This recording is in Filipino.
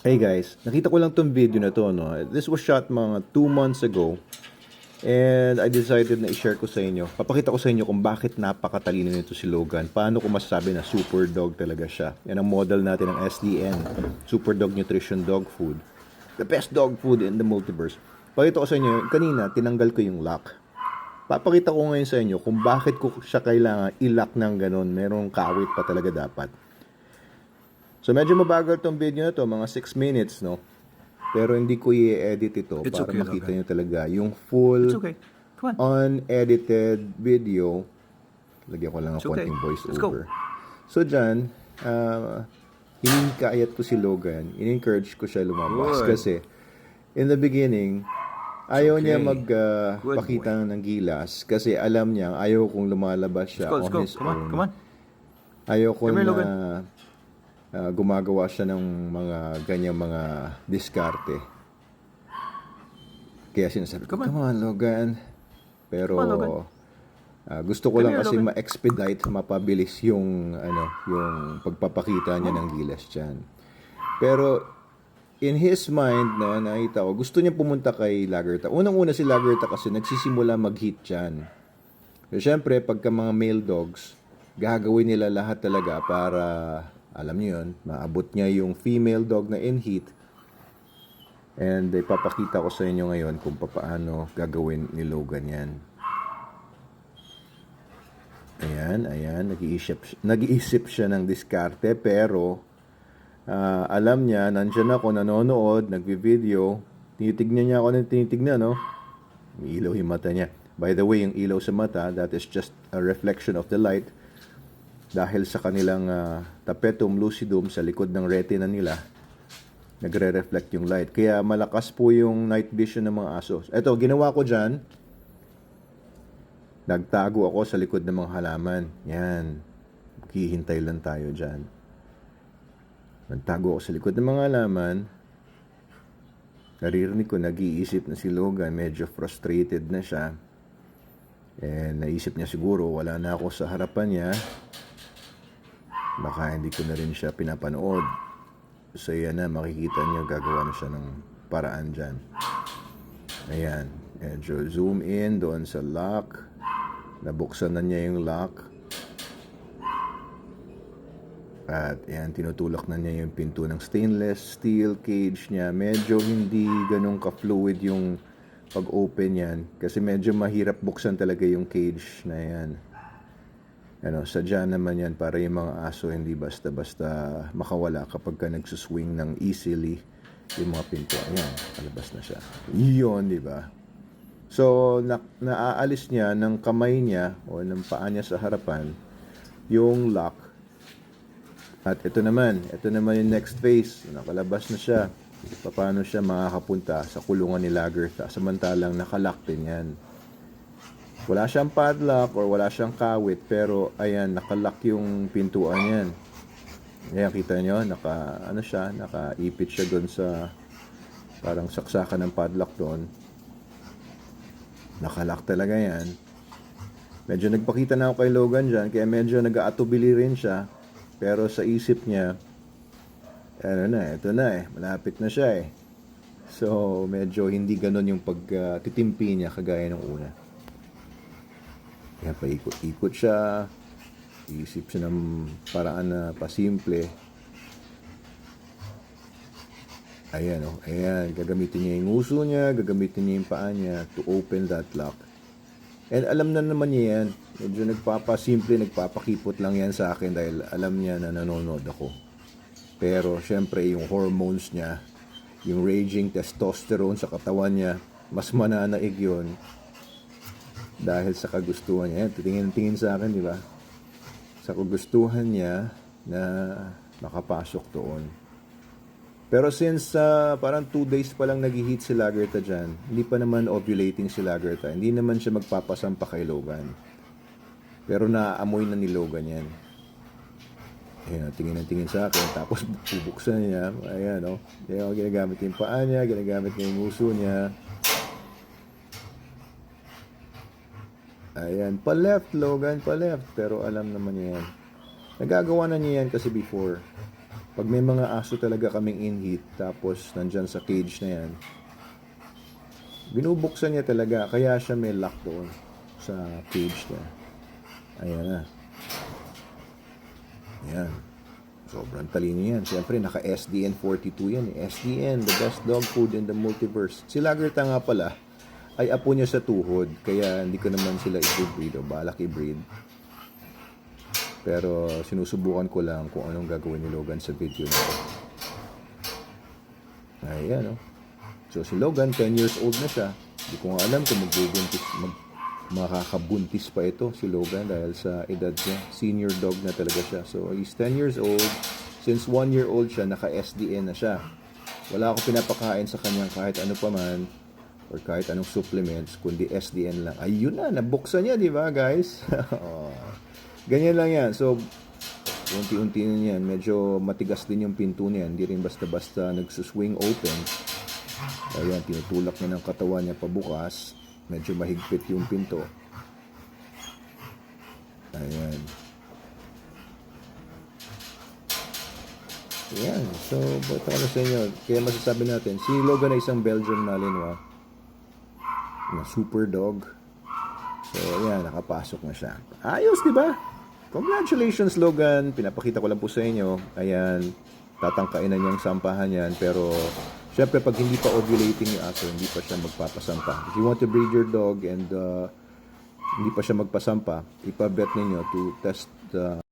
Hey guys, nakita ko lang tong video na to, no? This was shot mga 2 months ago. And I decided na i-share ko sa inyo. Papakita ko sa inyo kung bakit napakatalino nito si Logan. Paano ko masasabi na super dog talaga siya. Yan ang model natin ng SDN. Super Dog Nutrition Dog Food. The best dog food in the multiverse. Pakita ko sa inyo, kanina tinanggal ko yung lock. Papakita ko ngayon sa inyo kung bakit ko siya kailangan i-lock ng ganun. Merong kawit pa talaga dapat. So medyo mabagal tong video na to, mga 6 minutes, no? Pero hindi ko i-edit ito It's para okay, makita Logan. nyo talaga yung It's full okay. Come on. unedited video. Lagyan ko lang ng It's okay. konting voice Let's go. over. So dyan, hinikayat ko si Logan. In-encourage ko siya lumabas. Good. Kasi in the beginning, ayaw niya okay. magpakita ng gilas. Kasi alam niya, ayaw kong lumalabas siya Let's go. on his Come on. own. Come on. Ayaw ko Come here, na Logan. gumagawa siya ng mga ganyang mga diskarte. Kaya sinasabi ko, Come on. come on, Logan. Pero Come on, Logan. gusto ko Come lang here, kasi Logan. ma-expedite, mapabilis yung pagpapakita niya ng gilas diyan. Pero in his mind na nakita ko, gusto niya pumunta kay Lagerta. Unang-una si Lagerta kasi nagsisimula mag-hit diyan. So, syempre, pagka mga male dogs, gagawin nila lahat talaga para, alam niyo yun, maabot niya yung female dog na in heat. And ipapakita ko sa inyo ngayon kung paano gagawin ni Logan yan. Ayan, nag-iisip siya ng diskarte, pero alam niya, nandyan ako, nanonood, nagvi-video, tinitignan niya ako ng tinitignan, no? May ilaw yung mata niya. By the way, yung ilaw sa mata, that is just a reflection of the light. Dahil sa kanilang tapetum lucidum sa likod ng retina nila, nagre-reflect yung light. Kaya malakas po yung night vision ng mga aso. Ito, ginawa ko dyan. Nagtago ako sa likod ng mga halaman. Yan. Hihintay lang tayo dyan. Nagtago ako sa likod ng mga halaman. Naririnig ko, nag-iisip na si Logan. Medyo frustrated na siya. And naisip niya siguro, wala na ako sa harapan niya. Baka hindi ko na rin siya pinapanood. So yan na, makikita niyo, gagawa na siya ng paraan dyan. Ayan, medyo zoom in doon sa lock. Nabuksan na niya yung lock. At yan, tinutulak na niya yung pinto ng stainless steel cage niya. Medyo hindi ganun ka-fluid yung pag-open yan. Kasi medyo mahirap buksan talaga yung cage na yan. Sadya naman yan para yung mga aso hindi basta-basta makawala kapag ka nagsuswing ng easily yung mga pinto. Ayan, palabas na siya. Yun, di ba? So, naaalis niya ng kamay niya o ng paa niya sa harapan yung lock. At ito naman yung next phase. Nakalabas na siya. Paano siya makakapunta sa kulungan ni Lagertha samantalang nakalock din yan. Wala siyang padlock or wala siyang kawit, pero ayan, nakalock yung pintuan yan. Ayan, kita nyo, nakaipit siya doon sa parang saksakan ng padlock doon. Nakalock talaga yan. Medyo nagpakita na ako kay Logan dyan, kaya medyo nag-aatubili rin siya. Pero sa isip niya, ito na malapit na siya . So, medyo hindi ganun yung pagtitimpi niya kagaya ng una. Kaya paikot-ikot siya. Iisip siya ng paraan na pasimple. Ayan, ayan. Gagamitin niya yung uso niya, gagamitin niya yung paa niya to open that lock. And alam na naman niya yan. Medyo nagpapasimple, nagpapakipot lang yan sa akin dahil alam niya na nanonood ako. Pero syempre yung hormones niya, yung raging testosterone sa katawan niya, mas mananaig yun. Dahil sa kagustuhan niya. Tingin sa akin, di ba? Sa kagustuhan niya na makapasok doon. Pero since parang 2 days pa lang nag-heat si Lagertha dyan, hindi pa naman ovulating si Lagertha. Hindi naman siya magpapasampa kay Logan. Pero naaamoy na ni Logan yan. Ayan, tingin sa akin. Tapos bubuksan niya. Ayan, Ayan, ginagamit niya yung paa niya, ginagamit niya yung uso niya. Ayan, pa-left, Logan, pa-left. Pero alam naman niya yan. Nagagawa na niya yan kasi before. Pag may mga aso talaga kaming in heat, tapos nandyan sa cage na yan, binubuksan niya talaga, kaya siya may lock doon sa cage niya. Ayan na. Ayan. Sobrang talino yan. Siyempre, naka SDN 42 yan. SDN, the best dog food in the multiverse. Si Lagerta nga pala, ay apo niya sa tuhod. Kaya hindi ko naman sila i-breed o balak i-breed. Pero sinusubukan ko lang kung anong gagawin ni Logan sa video nito. Ayan, no? So, si Logan, 10 years old na siya. Hindi ko nga alam kung makakabuntis pa ito si Logan dahil sa edad niya. Senior dog na talaga siya. So, he's 10 years old. Since 1 year old siya, naka-SDN na siya. Wala akong pinapakain sa kanya kahit ano pa man or kahit anong supplements, kundi SDN lang. Ayun na, nabuksan niya, di ba, guys? Ganyan lang yan. So, unti-unti na yan. Medyo matigas din yung pinto niya. Hindi rin basta-basta nagsuswing open. Ayan, tinutulak niya ng katawan niya pabukas. Medyo mahigpit yung pinto. Ayan. Ayan. So, bata ko sa inyo. Kaya masasabi natin, si Logan ay isang Belgian Malinois na super dog. So, ayan, nakapasok na siya. Ayos, di ba? Congratulations, Logan. Pinapakita ko lang po sa inyo. Ayan, tatangkain na niyang sampahan yan. Pero, syempre, pag hindi pa ovulating yung aso, hindi pa siya magpapasampa. If you want to breed your dog and hindi pa siya magpasampa, ipa-vet ninyo to test the